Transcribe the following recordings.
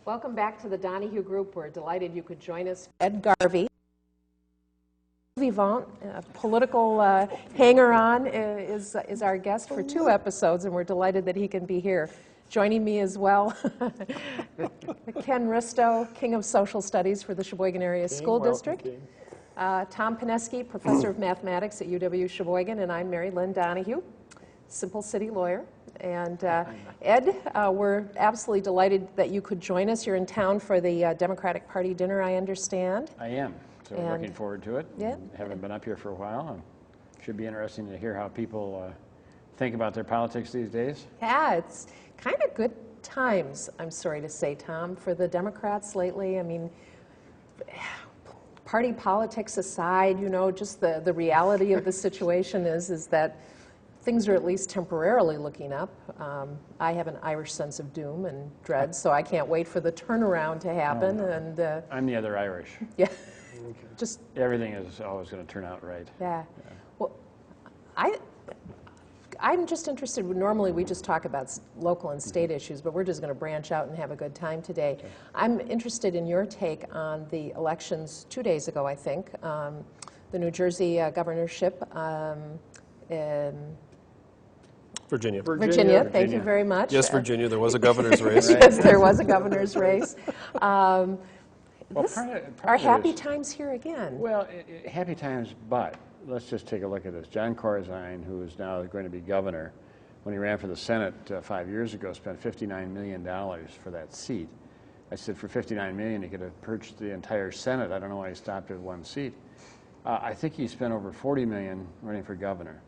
Welcome back to the Donohue Group. We're delighted you could join us. Ed Garvey, vivant, political hanger-on, is our guest for 2 episodes, and we're delighted that he can be here. Joining me as well, Ken Risto, King of Social Studies for the Sheboygan Area School District. Tom Pineski, Professor of Mathematics at UW Sheboygan, and I'm Mary Lynn Donohue, Simple City lawyer. And Ed, we're absolutely delighted that you could join us. You're in town for the Democratic Party dinner, I understand. I am. So we're looking forward to it. Yeah. Haven't been up here for a while. And should be interesting to hear how people think about their politics these days. Yeah, it's kind of good times, I'm sorry to say, Tom, for the Democrats lately. I mean, party politics aside, you know, just the reality of the situation is that things are at least temporarily looking up. I have an Irish sense of doom and dread, so I can't wait for the turnaround to happen. Oh, no. And I'm the other Irish. Yeah, just everything is always going to turn out right. Yeah. Well, I'm just interested. Normally, we just talk about local and state issues, but we're just going to branch out and have a good time today. Okay. I'm interested in your take on the elections 2 days ago, I think, the New Jersey governorship. Virginia. Thank you very much. Yes, Virginia. There was a governor's race. Yes, there was a governor's race. Well, are happy times here again? Well, happy times, but let's just take a look at this. John Corzine, who is now going to be governor, when he ran for the Senate 5 years ago, spent $59 million for that seat. I said for $59 million, he could have purchased the entire Senate. I don't know why he stopped at 1 seat. I think he spent over $40 million running for governor.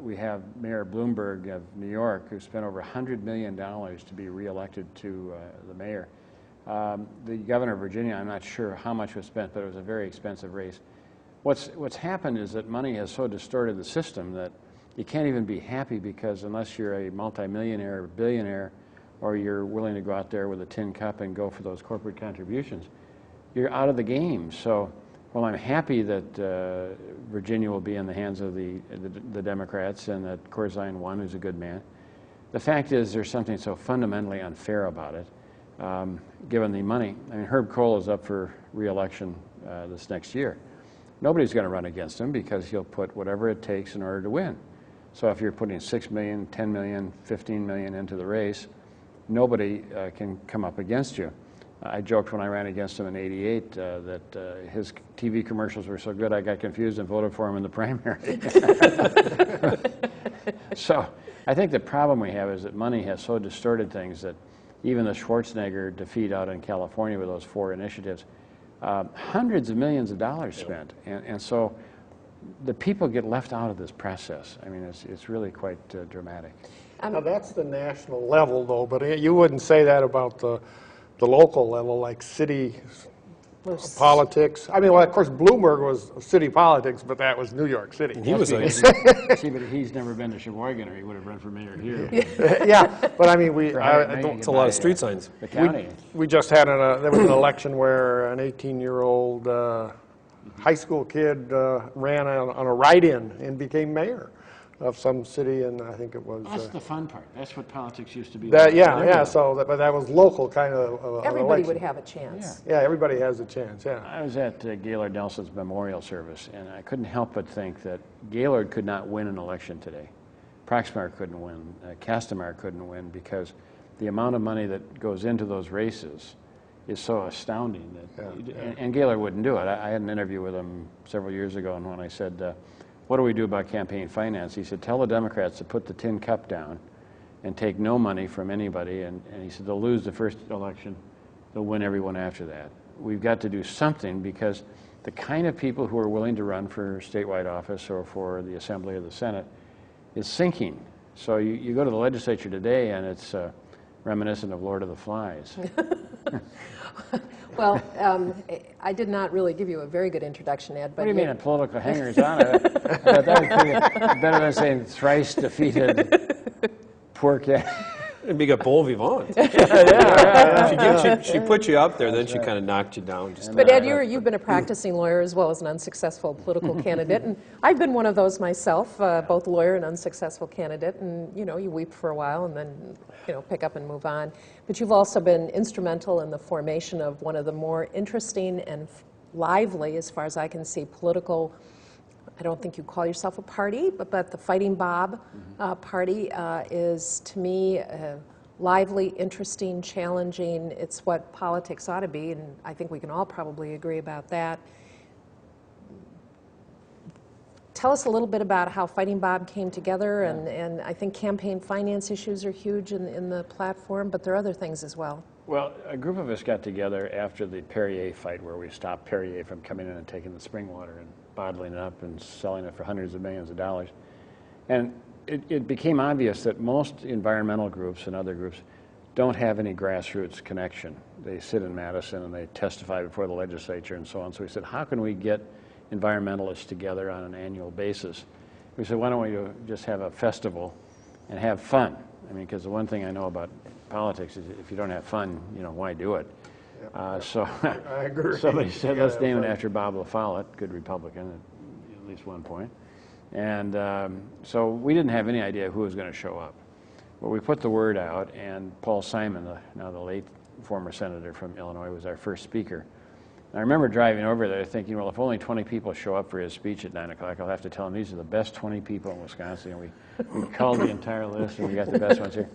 We have Mayor Bloomberg of New York, who spent over $100 million to be reelected to the mayor. The governor of Virginia, I'm not sure how much was spent, but it was a very expensive race. What's happened is that money has so distorted the system that you can't even be happy, because unless you're a multimillionaire or billionaire, or you're willing to go out there with a tin cup and go for those corporate contributions, you're out of the game. So while I'm happy that Virginia will be in the hands of the Democrats and that Corzine won, who's a good man, the fact is there's something so fundamentally unfair about it, given the money. I mean, Herb Kohl is up for re-election this next year. Nobody's going to run against him because he'll put whatever it takes in order to win. So if you're putting $6 million, $10 million, $15 million into the race, nobody can come up against you. I joked when I ran against him in '88 that his TV commercials were so good I got confused and voted for him in the primary. So I think the problem we have is that money has so distorted things that even the Schwarzenegger defeat out in California with those 4 initiatives, hundreds of millions of dollars spent. And so the people get left out of this process. I mean, it's really quite dramatic. Now, that's the national level, though, but you wouldn't say that about the local level, like city politics. I mean, well, of course, Bloomberg was city politics, but that was New York City. He was a See, but he's never been to Sheboygan, or he would have run for mayor here. Yeah, but I mean, it's a lot of street signs. The county. We just had there was an election where an 18-year-old high school kid ran on a write-in and became mayor of some city, and I think it was. That's the fun part. That's what politics used to be. But that was local kind of. Everybody would have a chance. Yeah, everybody has a chance. Yeah. I was at Gaylord Nelson's memorial service, and I couldn't help but think that Gaylord could not win an election today. Proxmire couldn't win. Castamar couldn't win, because the amount of money that goes into those races is so astounding that. And Gaylord wouldn't do it. I had an interview with him several years ago, and when I said, what do we do about campaign finance? He said, tell the Democrats to put the tin cup down and take no money from anybody. And he said, they'll lose the first election, they'll win everyone after that. We've got to do something, because the kind of people who are willing to run for statewide office or for the Assembly or the Senate is sinking. So you go to the legislature today, and it's reminiscent of Lord of the Flies. Well, I did not really give you a very good introduction, Ed. But what do you mean, a political hangers-on? That would be better than saying thrice defeated poor cat. It'd be a bon vivant. She put you up there, then she kind of knocked you down. Just But Ed, you've been a practicing lawyer as well as an unsuccessful political candidate, and I've been one of those myself, both lawyer and unsuccessful candidate, and you weep for a while and then pick up and move on. But you've also been instrumental in the formation of one of the more interesting and lively, as far as I can see, political, I don't think you call yourself a party, but the Fighting Bob party is, to me, lively, interesting, challenging. It's what politics ought to be, and I think we can all probably agree about that. Tell us a little bit about how Fighting Bob came together, and I think campaign finance issues are huge in the platform, but there are other things as well. Well, a group of us got together after the Perrier fight, where we stopped Perrier from coming in and taking the spring water and bottling it up and selling it for hundreds of millions of dollars. And it became obvious that most environmental groups and other groups don't have any grassroots connection. They sit in Madison and they testify before the legislature and so on. So we said, how can we get environmentalists together on an annual basis? We said, why don't we just have a festival and have fun? I mean, because the one thing I know about politics is if you don't have fun, why do it? So I agree. Somebody said, let's name it after Bob La Follette, good Republican at least one point. And so we didn't have any idea who was going to show up. Well, we put the word out, and Paul Simon, now the late former senator from Illinois, was our first speaker. And I remember driving over there thinking, well, if only 20 people show up for his speech at 9 o'clock, I'll have to tell him these are the best 20 people in Wisconsin. And we called the entire list, and we got the best ones here.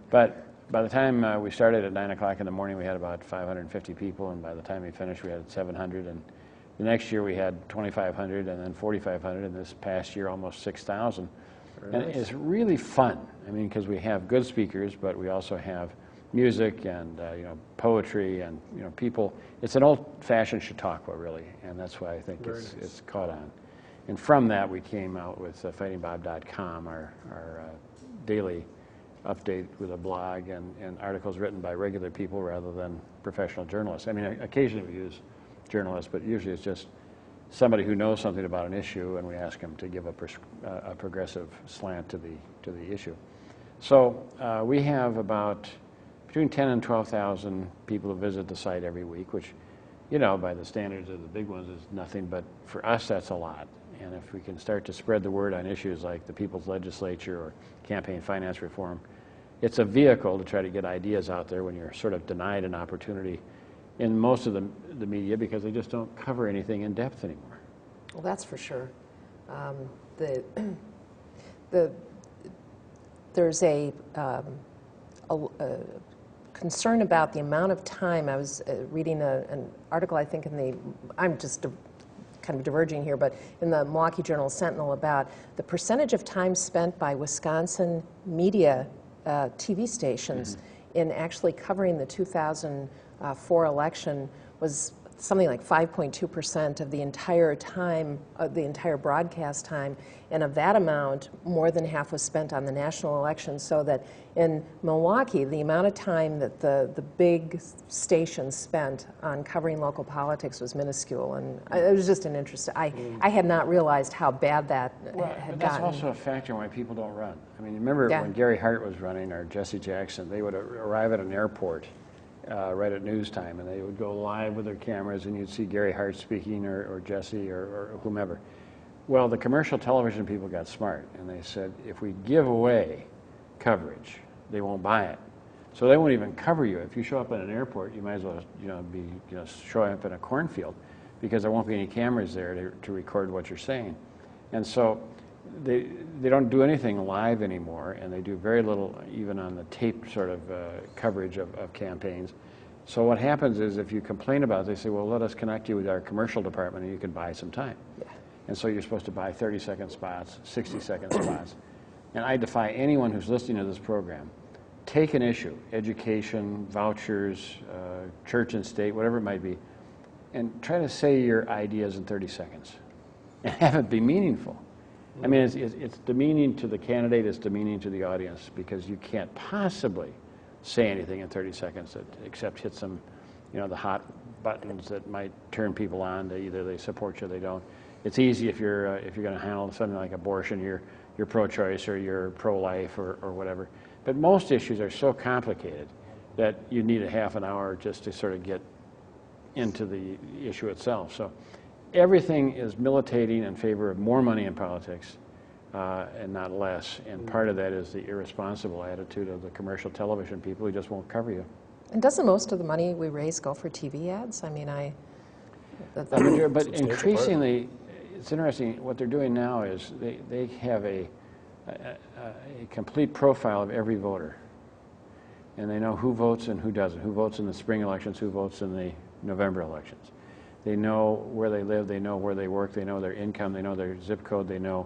But by the time we started at 9 o'clock in the morning, we had about 550 people, and by the time we finished, we had 700. And the next year, we had 2,500, and then 4,500, and this past year, almost 6,000. And it's really fun. I mean, because we have good speakers, but we also have music and poetry and people. It's an old-fashioned Chautauqua, really, and that's why I think it's caught on. And from that, we came out with fightingbob.com, our daily update with a blog and articles written by regular people rather than professional journalists. I mean, occasionally we use journalists, but usually it's just somebody who knows something about an issue, and we ask them to give a progressive slant to the issue. So we have about between 10 and 12,000 people who visit the site every week, which, by the standards of the big ones is nothing, but for us that's a lot. And if we can start to spread the word on issues like the People's Legislature or campaign finance reform, it's a vehicle to try to get ideas out there when you're sort of denied an opportunity in most of the media because they just don't cover anything in depth anymore. Well, that's for sure. There's a concern about the amount of time. I was reading an article, I think, I'm just kind of diverging here, but in the Milwaukee Journal-Sentinel about the percentage of time spent by Wisconsin media TV stations in actually covering the 2004 election was something like 5.2% of the entire time, the entire broadcast time, and of that amount, more than half was spent on the national election, so that in Milwaukee, the amount of time that the big stations spent on covering local politics was minuscule, and it was just an interest. I had not realized how bad that had gotten. That's also a factor why people don't run. I mean, remember when Gary Hart was running, or Jesse Jackson, they would arrive at an airport right at news time, and they would go live with their cameras, and you'd see Gary Hart speaking, or Jesse, or whomever. Well, the commercial television people got smart, and they said, if we give away coverage, they won't buy it. So they won't even cover you. If you show up at an airport, you might as well be showing up in a cornfield, because there won't be any cameras there to record what you're saying. And so they don't do anything live anymore, and they do very little even on the tape sort of coverage of campaigns. So what happens is if you complain about it, they say, well, let us connect you with our commercial department and you can buy some time. Yeah. And so you're supposed to buy 30-second spots, 60-second spots. And I defy anyone who's listening to this program, take an issue, education, vouchers, church and state, whatever it might be, and try to say your ideas in 30 seconds and have it be meaningful. I mean, it's demeaning to the candidate, it's demeaning to the audience, because you can't possibly say anything in 30 seconds except hit some, the hot buttons that might turn people on to either they support you or they don't. It's easy if you're going to handle something like abortion, you're pro-choice or you're pro-life or whatever. But most issues are so complicated that you need a half an hour just to sort of get into the issue itself. So everything is militating in favor of more money in politics and not less. And part of that is the irresponsible attitude of the commercial television people who just won't cover you. And doesn't most of the money we raise go for TV ads? I mean, But increasingly, it's interesting, what they're doing now is they have a complete profile of every voter. And they know who votes and who doesn't, who votes in the spring elections, who votes in the November elections. They know where they live, they know where they work, they know their income, they know their zip code, they know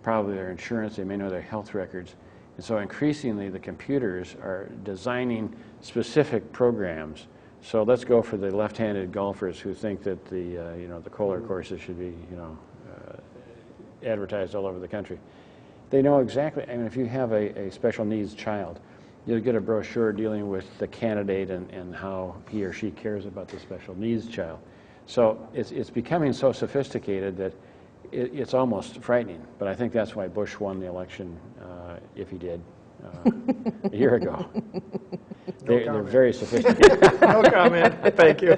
probably their insurance, they may know their health records. And so increasingly the computers are designing specific programs. So let's go for the left-handed golfers who think that the Kohler courses should be advertised all over the country. They know exactly. I mean, if you have a special needs child, you'll get a brochure dealing with the candidate and how he or she cares about the special needs child. So it's becoming so sophisticated that it's almost frightening. But I think that's why Bush won the election, if he did, a year ago. They're very sophisticated. No comment. Thank you.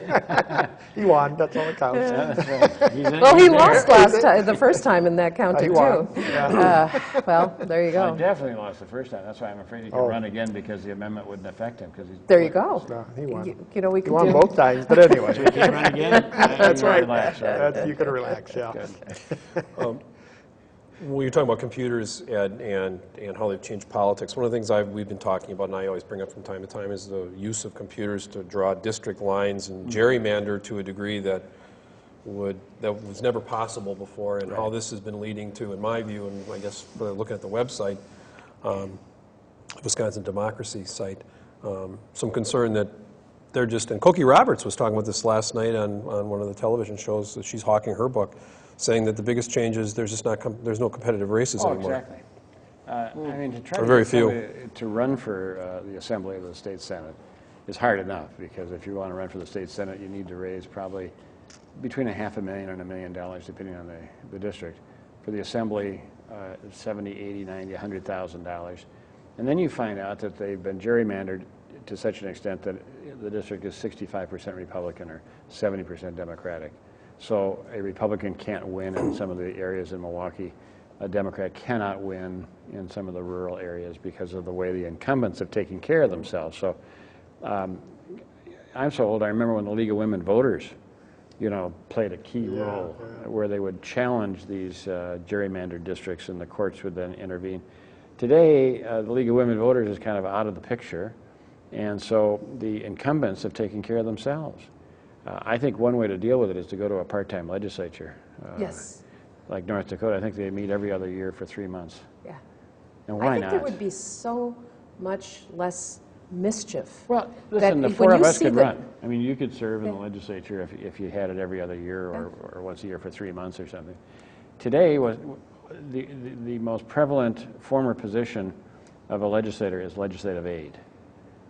He won. That's all that counts. well, he lost last time, the first time in that county He too. won. Yeah. Well, there you I go. definitely lost the first time. That's why I'm afraid he can Oh. run again, because the amendment wouldn't affect him. There you go. No, he won. You know, we He could won do. both times, but anyway. He can run again? That's You right. relax, right? You can relax, yeah. When you're talking about computers and how they've changed politics, one of the things we've been talking about, and I always bring up from time to time, is the use of computers to draw district lines and gerrymander to a degree that was never possible before, and how this has been leading to, in my view, and I guess looking at the website, Wisconsin Democracy site, some concern that they're just, and Cokie Roberts was talking about this last night on one of the television shows that she's hawking her book, saying that the biggest change is there's no competitive races anymore. Exactly. I mean, to try Or to very get few. somebody to run for the Assembly of the State Senate is hard enough, because if you want to run for the State Senate, you need to raise probably between $500,000 and $1 million, depending on the district. For the Assembly, $70,000, $80,000, $90,000, $100,000. And then you find out that they've been gerrymandered to such an extent that the district is 65% Republican or 70% Democratic. So a Republican can't win in some of the areas in Milwaukee. A Democrat cannot win in some of the rural areas because of the way the incumbents have taken care of themselves. So I'm so old, I remember when the League of Women Voters, played a key role where they would challenge these gerrymandered districts, and the courts would then intervene. Today, the League of Women Voters is kind of out of the picture, and so the incumbents have taken care of themselves. I think one way to deal with it is to go to a part-time legislature. Yes. Like North Dakota, I think they meet every other year for 3 months. Yeah. And why I think not? there would be so much less mischief. Well, that listen, the when four of you us see could the- run. I mean, you could serve in the legislature if you had it every other year or once a year for 3 months or something. Today, the most prevalent former position of a legislator is legislative aide.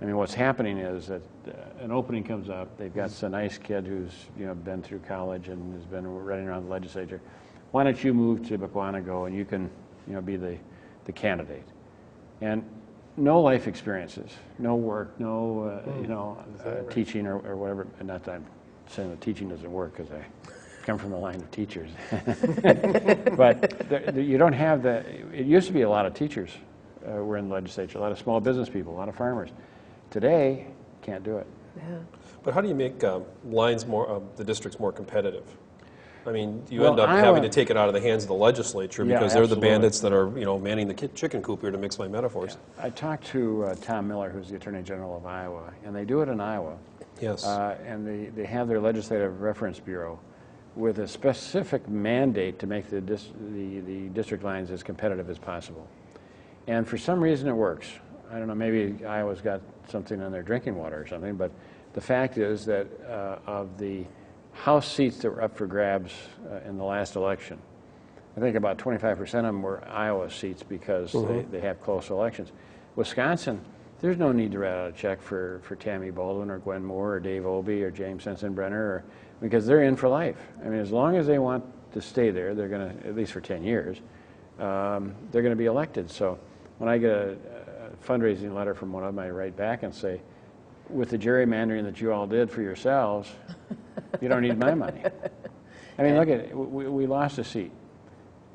I mean, what's happening is that an opening comes up. They've got some nice kid who's been through college and has been running around the legislature. Why don't you move to Bequanago and you can be the candidate? And no life experiences, no work, no teaching or whatever. And not that I'm saying that teaching doesn't work, because I come from the line of teachers. But you don't have the. It used to be a lot of teachers were in the legislature, a lot of small business people, a lot of farmers. Today, can't do it. Yeah. But how do you make lines the districts more competitive? I mean, you Well, end up Iowa- having to take it out of the hands of the legislature Yeah, because they're the absolutely. bandits that are, manning the chicken coop here, to mix my metaphors. I talked to Tom Miller, who's the Attorney General of Iowa, and they do it in Iowa. Yes. And they have their Legislative Reference Bureau with a specific mandate to make the district lines as competitive as possible. And for some reason it works. I don't know, maybe Iowa's got something in their drinking water or something, but the fact is that of the House seats that were up for grabs in the last election, I think about 25% of them were Iowa seats because they have close elections. Wisconsin, there's no need to write out a check for Tammy Baldwin or Gwen Moore or Dave Obey or James Sensenbrenner, because they're in for life. I mean, as long as they want to stay there, they're going to, at least for 10 years, they're going to be elected. So when I get a fundraising letter from one of them, I write back and say, with the gerrymandering that you all did for yourselves, you don't need my money. I mean, look at it. We lost a seat.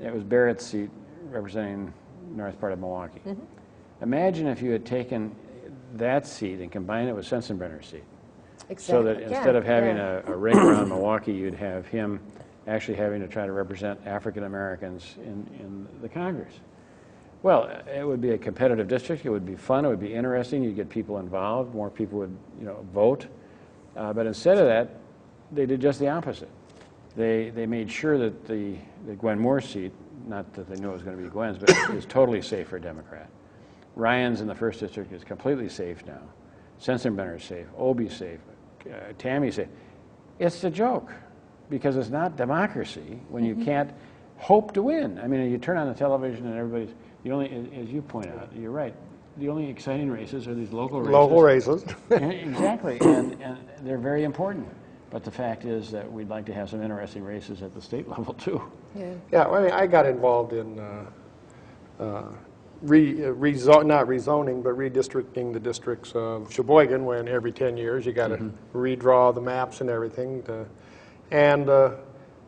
It was Barrett's seat representing north part of Milwaukee. Imagine if you had taken that seat and combined it with Sensenbrenner's seat. Exactly. So that instead of having a ring around Milwaukee, you'd have him actually having to try to represent African Americans in the Congress. Well, it would be a competitive district. It would be fun. It would be interesting. You'd get people involved. More people would, vote. But instead of that, they did just the opposite. They made sure that the Gwen Moore seat, not that they knew it was going to be Gwen's, but is totally safe for a Democrat. Ryan's in the 1st District is completely safe now. Sensenbrenner's safe. Obie's safe. Tammy's safe. It's a joke because it's not democracy when you can't hope to win. I mean, you turn on the television and everybody's, as you point out, you're right, the only exciting races are these local races. Local races. Exactly, and they're very important. But the fact is that we'd like to have some interesting races at the state level, too. Yeah, I mean, I got involved in not rezoning, but redistricting the districts of Sheboygan, when every 10 years you got to redraw the maps and everything.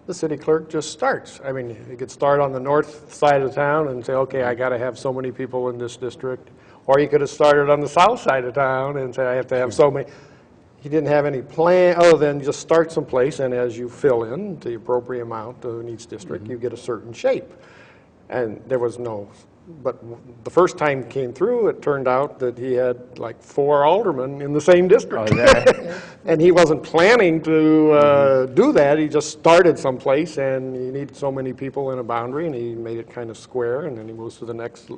The city clerk just starts. I mean, you could start on the north side of town and say, okay, I got to have so many people in this district. Or you could have started on the south side of town and say, I have to have so many. He didn't have any plan other than just start someplace, and as you fill in the appropriate amount in each district, you get a certain shape. And there was no, but the first time came through, it turned out that he had like 4 aldermen in the same district. Oh, and he wasn't planning to do that. He just started someplace, and he needed so many people in a boundary, and he made it kind of square, and then he moves to the next.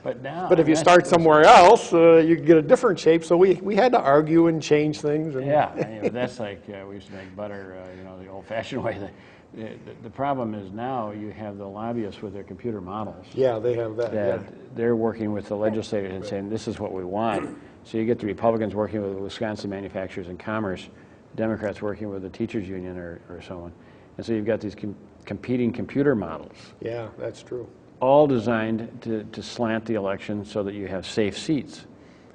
But if you start somewhere else, you get a different shape. So we had to argue and change things. And Yeah, that's like we used to make butter, the old-fashioned way. The problem is now you have the lobbyists with their computer models. Yeah, they have that. Yeah. They're working with the legislators and saying, this is what we want. So you get the Republicans working with the Wisconsin Manufacturers and Commerce, Democrats working with the teachers union or someone. And so you've got these competing computer models. Yeah, that's true. All designed to slant the election so that you have safe seats.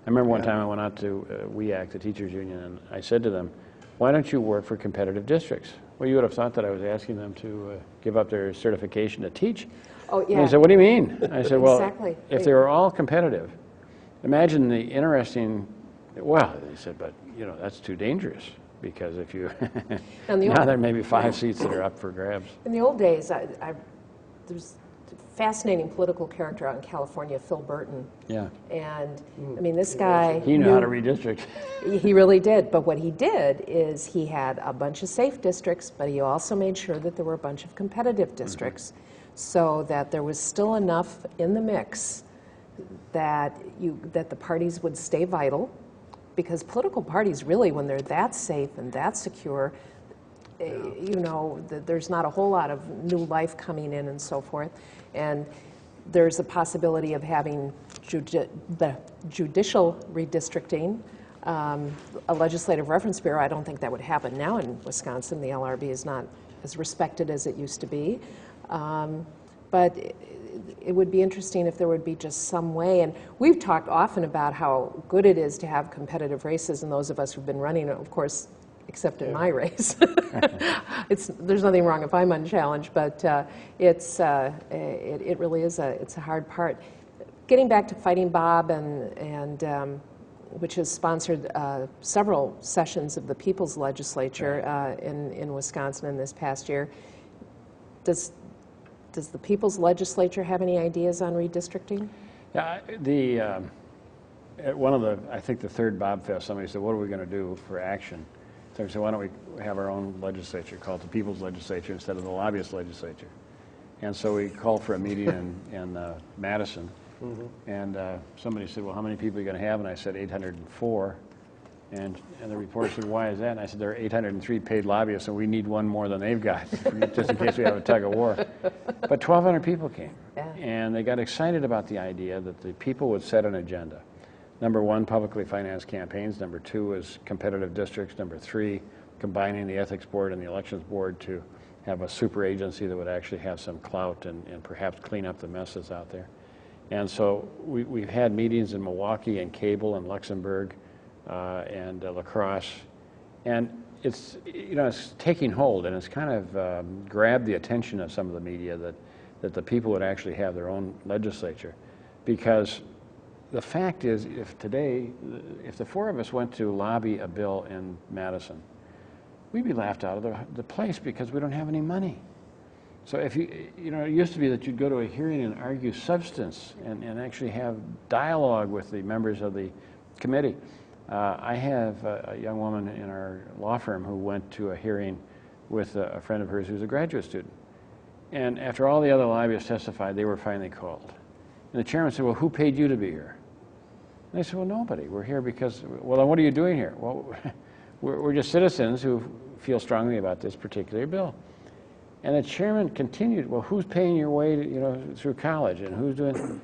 I remember one time I went out to WEAC, the teachers union, and I said to them, why don't you work for competitive districts? Well, you would have thought that I was asking them to give up their certification to teach. Oh, yeah. And they said, what do you mean? I said, well, Exactly. if they were all competitive, imagine the interesting, well, they said, but, that's too dangerous. Because if you, now there may be 5 seats that are up for grabs. In the old days, there's fascinating political character out in California, Phil Burton. Yeah. And, I mean, this guy... He knew how to redistrict. He really did. But what he did is he had a bunch of safe districts, but he also made sure that there were a bunch of competitive districts so that there was still enough in the mix that the parties would stay vital. Because political parties, really, when they're that safe and that secure, there's not a whole lot of new life coming in and so forth. And there's a possibility of having the judicial redistricting, a legislative reference bureau. I don't think that would happen now in Wisconsin. The LRB is not as respected as it used to be. But it would be interesting if there would be just some way. And we've talked often about how good it is to have competitive races, and those of us who've been running, of course, except in my race. There's nothing wrong if I'm unchallenged, but it really is it's a hard part. Getting back to Fighting Bob, and which has sponsored several sessions of the People's Legislature in Wisconsin in this past year. Does the People's Legislature have any ideas on redistricting? Yeah, at one of I think the 3rd Bob Fest, somebody said, what are we going to do for action? So I said, why don't we have our own legislature called the People's Legislature instead of the Lobbyist Legislature? And so we called for a meeting in Madison. And somebody said, well, how many people are you going to have? And I said, 804. And the reporter said, why is that? And I said, there are 803 paid lobbyists, and we need one more than they've got, just in case we have a tug of war. But 1,200 people came. Yeah. And they got excited about the idea that the people would set an agenda. Number 1, publicly financed campaigns. Number 2 is competitive districts. Number 3, combining the ethics board and the elections board to have a super agency that would actually have some clout and perhaps clean up the messes out there. And so we've had meetings in Milwaukee and Cable and Luxembourg and La Crosse, and it's, you know, it's taking hold, and it's kind of grabbed the attention of some of the media that the people would actually have their own legislature. Because the fact is, if the four of us went to lobby a bill in Madison, we'd be laughed out of the place because we don't have any money. So if you know, it used to be that you'd go to a hearing and argue substance and actually have dialogue with the members of the committee. I have a young woman in our law firm who went to a hearing with a friend of hers who's a graduate student. And after all the other lobbyists testified, they were finally called. And the chairman said, well, who paid you to be here? And they said, well, nobody. We're here because, well, then what are you doing here? Well, we're just citizens who feel strongly about this particular bill. And the chairman continued, well, who's paying your way to, you know, through college, and who's doing,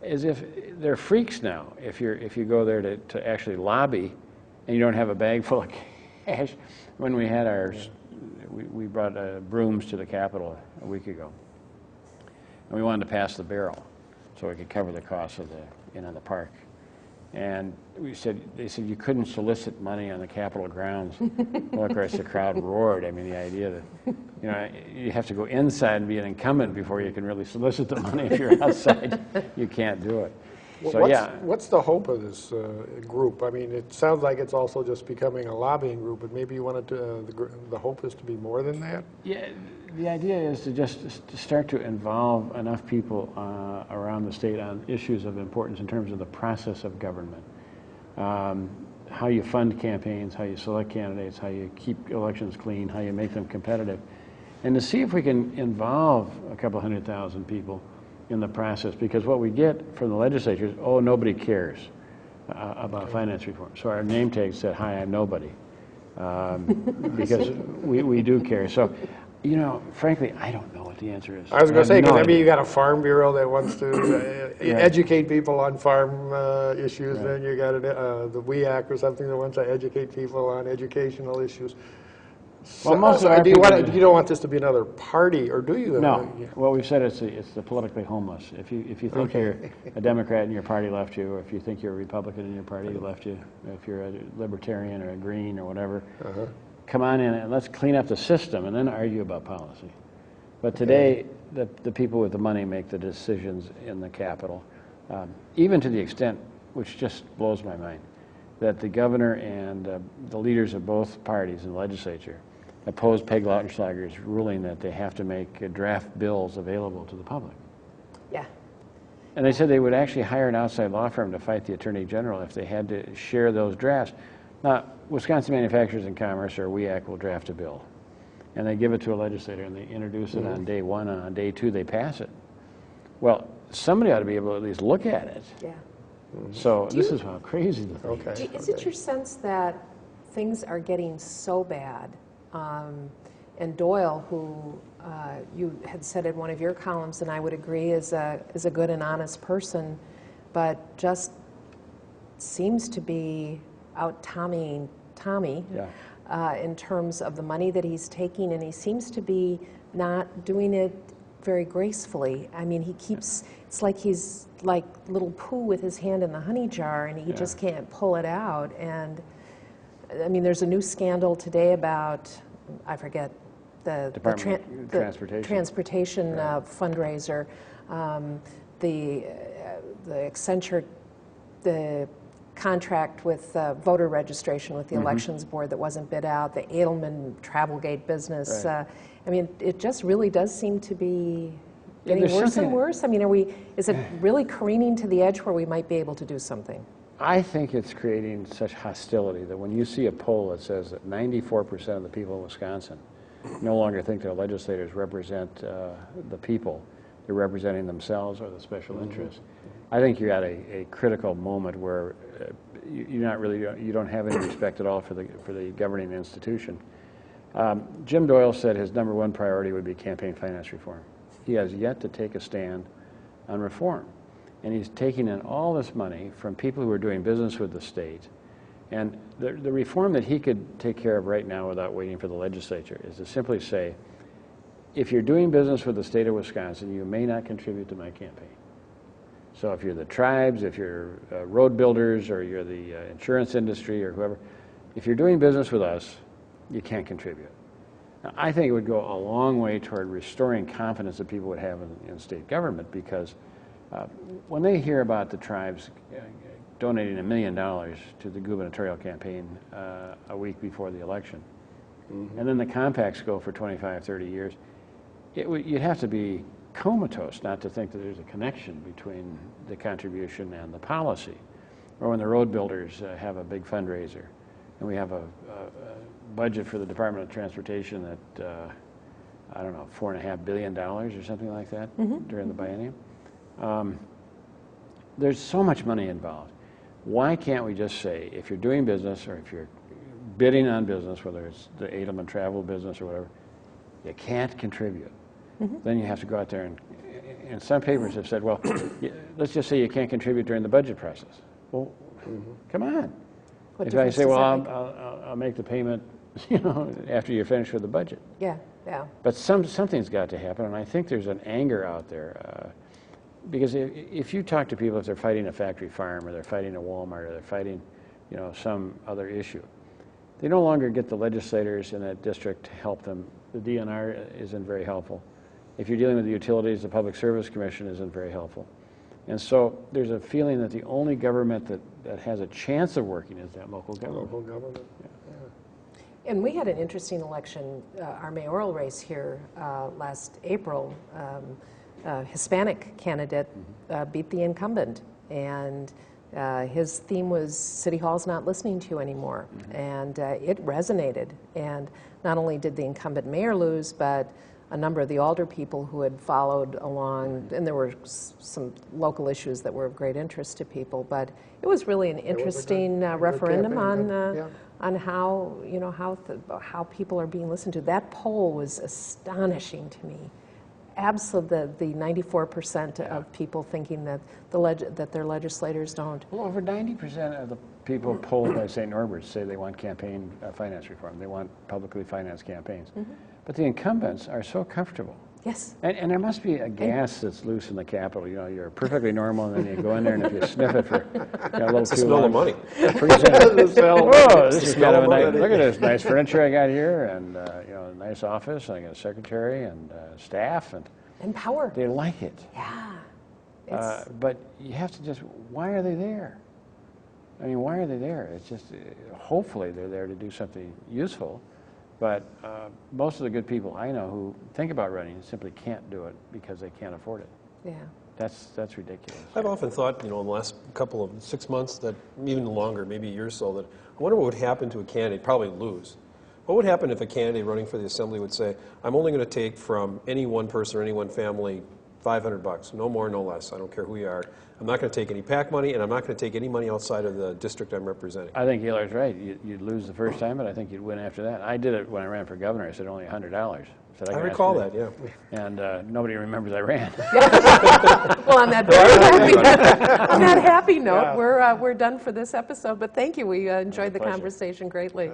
as if they're freaks now if you go there to actually lobby and you don't have a bag full of cash. When we had we brought brooms to the Capitol a week ago, and we wanted to pass the barrel so we could cover the cost of the park. And they said you couldn't solicit money on the Capitol grounds. Well, of course, the crowd roared. I mean, the idea that, you know, you have to go inside and be an incumbent before you can really solicit the money. If you're outside, you can't do it. So, What's the hope of this group? I mean, it sounds like it's also just becoming a lobbying group, but maybe you wanted to, the hope is to be more than that? Yeah, the idea is to start to involve enough people around the state on issues of importance in terms of the process of government. How you fund campaigns, how you select candidates, how you keep elections clean, how you make them competitive. And to see if we can involve a couple 100,000 people in the process, because what we get from the legislature is, oh, nobody cares about finance reform. So our name tag said, hi, I'm nobody, because we do care. So, you know, frankly, I don't know what the answer is. I was going to say, because no I mean, idea. you got a farm bureau that wants to educate people on farm issues, Right. then you got the WEAC or something that wants to educate people on educational issues. Well, most of our you people- don't want this to be another party, or do you? No. Well, we've said it's the politically homeless. If you think you're a Democrat and your party left you, or if you think you're a Republican and your party left you, if you're a Libertarian or a Green or whatever, come on in and let's clean up the system and then argue about policy. But today, the people with the money make the decisions in the Capitol, even to the extent, which just blows my mind, that the governor and the leaders of both parties in the legislature opposed Peg Lautenschlager's ruling that they have to make draft bills available to the public. Yeah. And they said they would actually hire an outside law firm to fight the Attorney General if they had to share those drafts. Now, Wisconsin Manufacturers and Commerce, or WEAC, will draft a bill. And they give it to a legislator, and they introduce it on day one, and on day two they pass it. Well, somebody ought to be able to at least look at it. Yeah. So this is how crazy the thing is. Okay. Is it your sense that things are getting so bad? And Doyle, who you had said in one of your columns, and I would agree, is a good and honest person, but just seems to be out Tommy in terms of the money that he's taking, and he seems to be not doing it very gracefully. I mean, it's like he's like little Pooh with his hand in the honey jar, and he just can't pull it out. And I mean, there's a new scandal today about, I forget, the transportation Right. fundraiser, the Accenture, the contract with voter registration with the Elections Board that wasn't bid out, the Edelman Travelgate business. Right. I mean, it just really does seem to be getting there's worse and something- worse. I mean, is it really careening to the edge where we might be able to do something? I think it's creating such hostility that when you see a poll that says that 94% of the people in Wisconsin no longer think their legislators represent the people, they're representing themselves or the special interests, I think you're at a critical moment where you don't have any respect at all for the governing institution. Jim Doyle said his number one priority would be campaign finance reform. He has yet to take a stand on reform. And he's taking in all this money from people who are doing business with the state. And the reform that he could take care of right now without waiting for the legislature is to simply say, if you're doing business with the state of Wisconsin, you may not contribute to my campaign. So if you're the tribes, if you're road builders, or you're the insurance industry or whoever, if you're doing business with us, you can't contribute. Now, I think it would go a long way toward restoring confidence that people would have in state government, because when they hear about the tribes donating $1 million to the gubernatorial campaign a week before the election, and then the compacts go for 25, 30 years, you'd have to be comatose not to think that there's a connection between the contribution and the policy. Or when the road builders have a big fundraiser, and we have a budget for the Department of Transportation that, I don't know, $4.5 billion or something like that during the biennium. There's so much money involved. Why can't we just say, if you're doing business or if you're bidding on business, whether it's the Edelman travel business or whatever, you can't contribute. Then you have to go out there, and some papers have said, well, let's just say you can't contribute during the budget process. Well, come on. If I say, well, I'll make the payment, after you're finished with the budget. Yeah. But something's got to happen, and I think there's an anger out there. Because if you talk to people, if they're fighting a factory farm, or they're fighting a Walmart, or they're fighting, some other issue, they no longer get the legislators in that district to help them. The DNR isn't very helpful. If you're dealing with the utilities, the Public Service Commission isn't very helpful. And so there's a feeling that the only government that has a chance of working is that local government. Local government. Yeah. And we had an interesting election, our mayoral race here last April. Hispanic candidate beat the incumbent, and his theme was City Hall's not listening to you anymore, and it resonated. And not only did the incumbent mayor lose, but a number of the alder people who had followed along, and there were some local issues that were of great interest to people, but it was really an interesting referendum on how, how people are being listened to. That poll was astonishing to me. Absolutely, the 94% of people thinking that that their legislators don't. Well, over 90% of the people polled by St. Norbert's say they want campaign finance reform. They want publicly financed campaigns. But the incumbents are so comfortable. Yes. And there must be a gas that's loose in the Capitol. You're perfectly normal, and then you go in there, and if you sniff it for a little too Smell long, the money. pretty soon, whoa, this is kind of a nice, money. look at this nice furniture I got here, and a nice office, and I got a secretary and staff, And power. they like it. Yeah. But you have to just, why are they there? I mean, why are they there? It's just, hopefully they're there to do something useful. But most of the good people I know who think about running simply can't do it because they can't afford it. Yeah. That's ridiculous. I've often thought, in the last couple of 6 months, that even longer, maybe a year or so, that I wonder what would happen to a candidate, probably lose. What would happen if a candidate running for the assembly would say, I'm only going to take from any one person or any one family $500, no more, no less. I don't care who you are. I'm not going to take any PAC money, and I'm not going to take any money outside of the district I'm representing. I think Hilar's right. You'd lose the first time, but I think you'd win after that. I did it when I ran for governor. I said only $100. I recall that, yeah. And nobody remembers I ran. Well, on that on that happy note, we're done for this episode. But thank you. We enjoyed the conversation greatly.